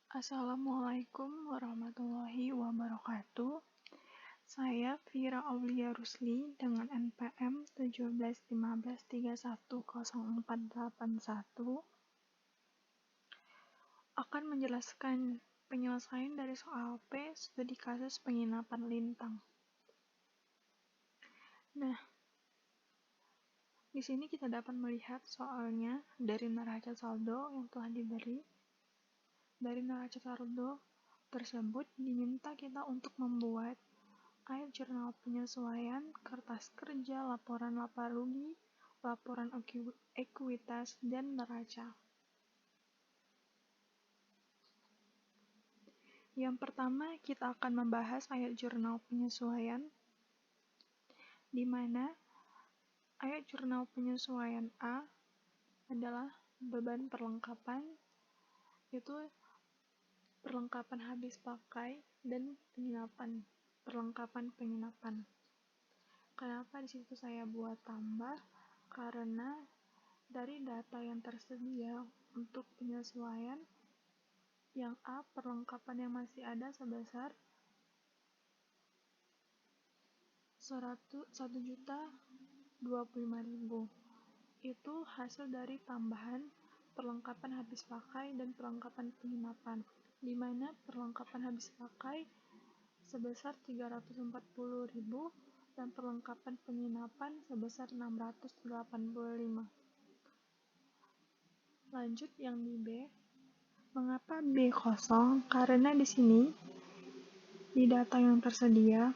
Assalamualaikum warahmatullahi wabarakatuh. Saya Vira Aulia Rusli dengan NPM 1715310481 akan menjelaskan penyelesaian dari soal P studi kasus penginapan Lintang. Nah, di sini kita dapat melihat soalnya dari neraca saldo yang telah diberi. Dari neraca saldo tersebut diminta kita untuk membuat air jurnal penyesuaian, kertas kerja, laporan laba rugi, laporan ekuitas, dan neraca. Yang pertama, kita akan membahas ayat jurnal penyesuaian, di mana ayat jurnal penyesuaian A adalah beban perlengkapan, itu perlengkapan habis pakai dan perlengkapan penginapan. Kenapa di situ saya buat tambah? Karena dari data yang tersedia untuk penyesuaian, yang A perlengkapan yang masih ada sebesar 1.025.000. Itu hasil dari tambahan perlengkapan habis pakai dan perlengkapan penginapan, di mana perlengkapan habis pakai sebesar 340.000 dan perlengkapan penginapan sebesar 685. Lanjut yang di B. Mengapa B kosong? Karena di sini di data yang tersedia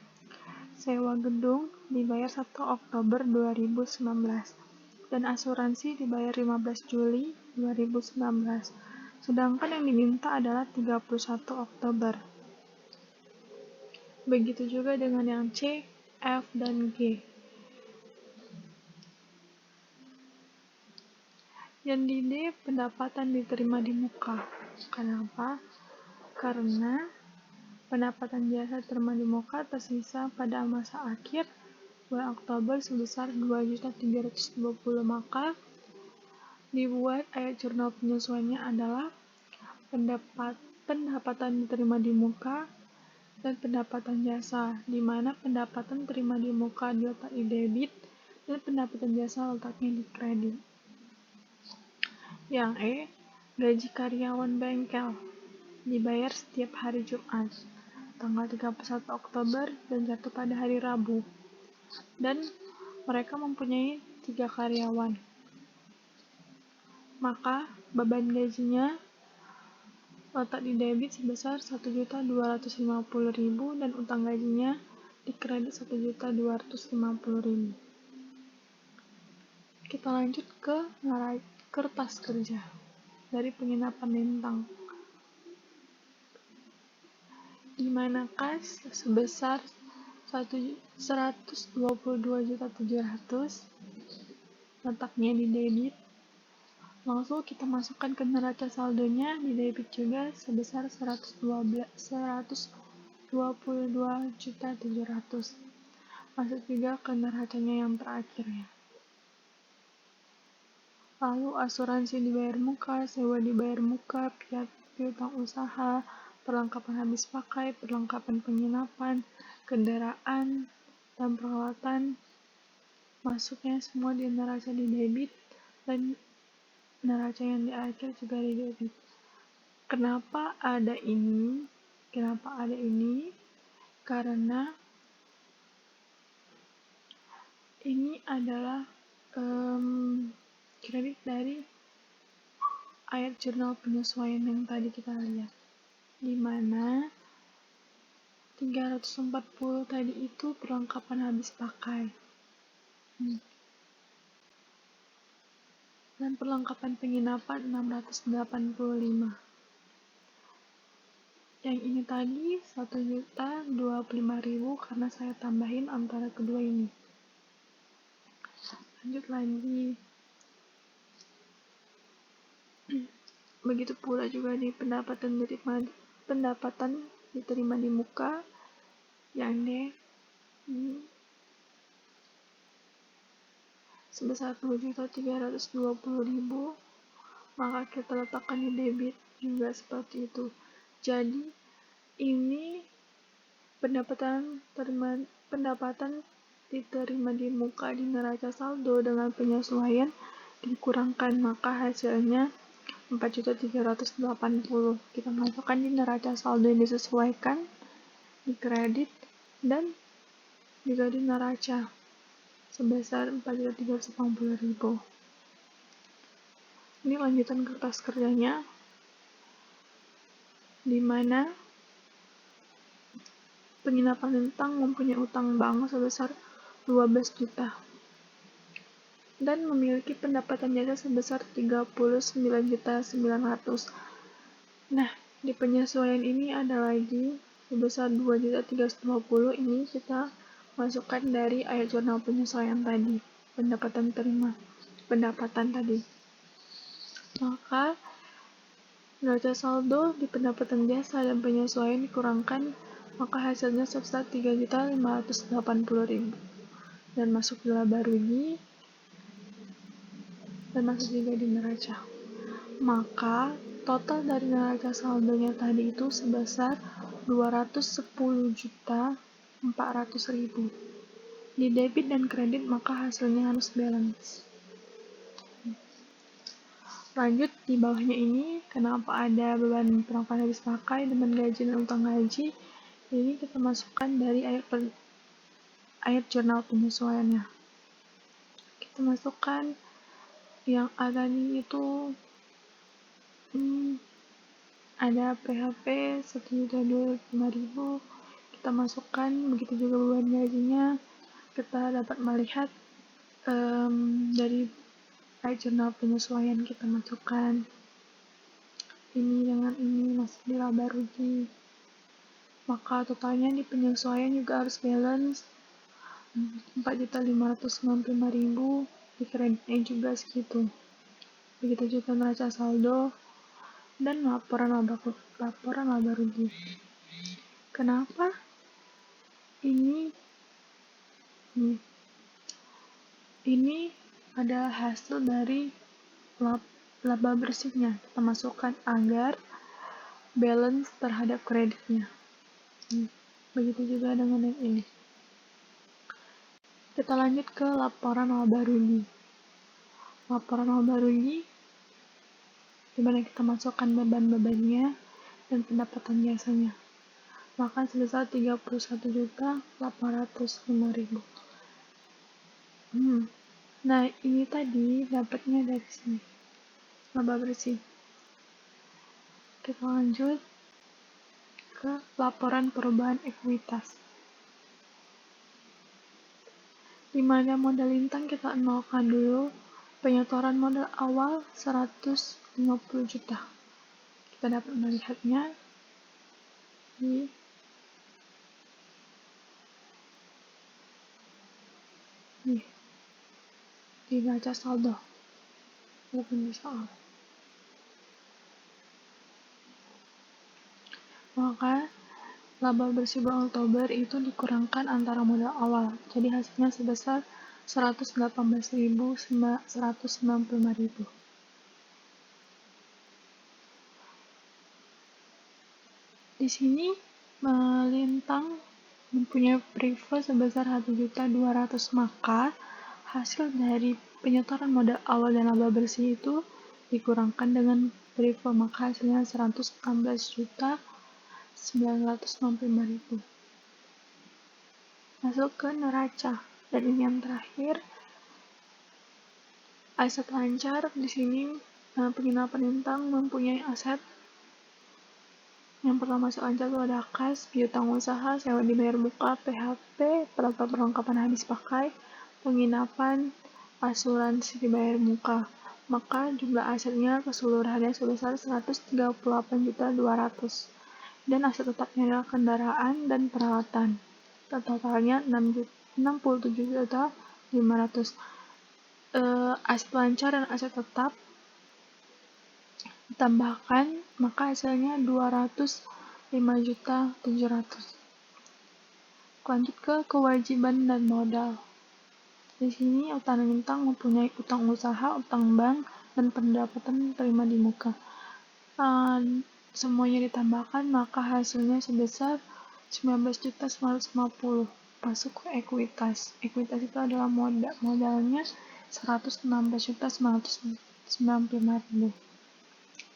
sewa gedung dibayar 1 Oktober 2019 dan asuransi dibayar 15 Juli 2019. Sedangkan yang diminta adalah 31 Oktober. Begitu juga dengan yang C, F, dan G. Yang di D, pendapatan diterima di muka. Kenapa? Karena pendapatan jasa diterima di muka tersisa pada masa akhir bulan Oktober sebesar 2.320, maka dibuat ayat jurnal penyesuaiannya adalah pendapatan diterima di muka dan pendapatan jasa, di mana pendapatan terima di muka diletak di debit dan pendapatan jasa letaknya di kredit. Yang E, gaji karyawan bengkel dibayar setiap hari Jumat, tanggal 31 Oktober dan jatuh pada hari Rabu. Dan mereka mempunyai 3 karyawan. Maka beban gajinya letak di debit sebesar 1.250.000 dan utang gajinya di kredit 1.250.000. Kita lanjut ke kertas kerja dari penginapan Lintang, di mana kas sebesar 122.700 letaknya di debit. Langsung kita masukkan ke neraca saldonya di debit juga sebesar 122.700. Masuk juga ke neracanya yang terakhir ya. Lalu asuransi dibayar muka, sewa dibayar muka, piutang usaha, perlengkapan habis pakai, perlengkapan penginapan, kendaraan, dan peralatan masuknya semua di neraca di debit dan neraca yang di akhir juga di debit. Kenapa ada ini? Karena ini adalah kredit dari ayat jurnal penyesuaian yang tadi kita lihat, di mana 340 tadi itu perlengkapan habis pakai dan perlengkapan penginapan 685. Yang ini tadi 1.025.000 karena saya tambahin antara kedua ini. Lanjut lagi. Begitu pula juga di pendapatan diterima di muka, yang D sebesar 2.320.000, maka kita letakkan di debit juga seperti itu. Jadi ini pendapatan diterima di muka di neraca saldo dengan penyesuaian dikurangkan, maka hasilnya 4.380.000. Kita masukkan di neraca saldo yang disesuaikan, di kredit, dan juga di neraca sebesar 4.380.000. Ini lanjutan kertas kerjanya, di mana penginapan Lintang mempunyai utang bank sebesar 12 juta dan memiliki pendapatan jasa sebesar 39.900.000. Nah, di penyesuaian ini ada lagi sebesar 2.320.000. Ini kita masukkan dari ayat jurnal penyesuaian tadi, pendapatan tadi. Maka neraca saldo di pendapatan jasa dan penyesuaian dikurangkan, maka hasilnya sebesar 3.580.000. Dan masuk di laba rugi dan masuk juga di neraca. Maka total dari neraca saldonya tadi itu sebesar 210.400.000. Di debit dan kredit maka hasilnya harus balance. Lanjut di bawahnya ini, kenapa ada beban perangkat habis pakai, beban gaji dan utang gaji. Ini kita masukkan dari ayat jurnal penyesuaiannya. Kita masukkan yang ada di itu ada PHP 1.205.000. Kita masukkan, begitu juga beban gajinya. Kita dapat melihat dari ayat jurnal penyesuaian kita masukkan ini dengan ini masih di laba rugi. Maka totalnya di penyesuaian juga harus balance 4.595.000, di kreditnya juga segitu. Begitu juga neraca saldo dan laporan laba rugi. Kenapa? Ini ada hasil dari laba bersihnya. Kita masukkan agar balance terhadap kreditnya. Begitu juga dengan yang ini. Kita lanjut ke laporan laba rugi. Laporan laba rugi di mana kita masukkan beban-bebannya dan pendapatan jasanya. Maka sebesar 31.805.000. Nah, ini tadi dapatnya dari sini. Laba bersih. Kita lanjut ke laporan perubahan ekuitas. Di mana modal Lintang kita nolkan dulu. Penyetoran modal awal 150 juta. Kita dapat melihatnya di neraca saldo. Walaupun di soal. Maka laba bersih bulan Oktober itu dikurangkan antara modal awal. Jadi hasilnya sebesar 118.195.000. Di sini Lintang mempunyai prive sebesar 1.200.000, maka hasil dari penyetoran modal awal dan laba bersih itu dikurangkan dengan prive, maka hasilnya 116.995.000. Masuk ke neraca. Dan ini yang terakhir, aset lancar. Di sini penginapan Lintang mempunyai aset. Yang pertama aset lancar itu ada kas, piutang usaha, sewa dibayar muka, PHP, perlengkapan habis pakai, penginapan, asuransi dibayar muka. Maka jumlah asetnya keseluruhannya sebesar 138.200.000. Dan aset tetapnya adalah kendaraan dan peralatan. Totalnya 67.500.000. Aset lancar dan aset tetap ditambahkan, maka hasilnya 205.700.000. Lanjut ke kewajiban dan modal. Di sini utang Lintang mempunyai utang usaha, utang bank, dan pendapatan terima di muka. semuanya ditambahkan, maka hasilnya sebesar 19.950. Masuk ke ekuitas. Ekuitas itu adalah modalnya 116.995.000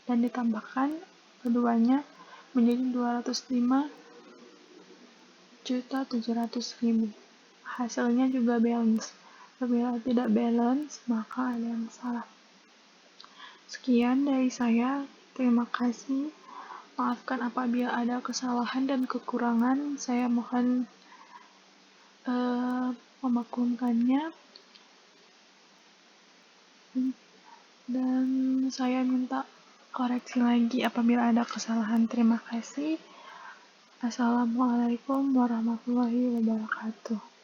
dan ditambahkan keduanya menjadi 205.700.000. Hasilnya juga balance. Apabila tidak balance, maka ada yang salah. Sekian dari saya. Terima kasih. Maafkan apabila ada kesalahan dan kekurangan. Saya mohon memaklumkannya. Dan saya minta koreksi lagi apabila ada kesalahan. Terima kasih. Assalamualaikum warahmatullahi wabarakatuh.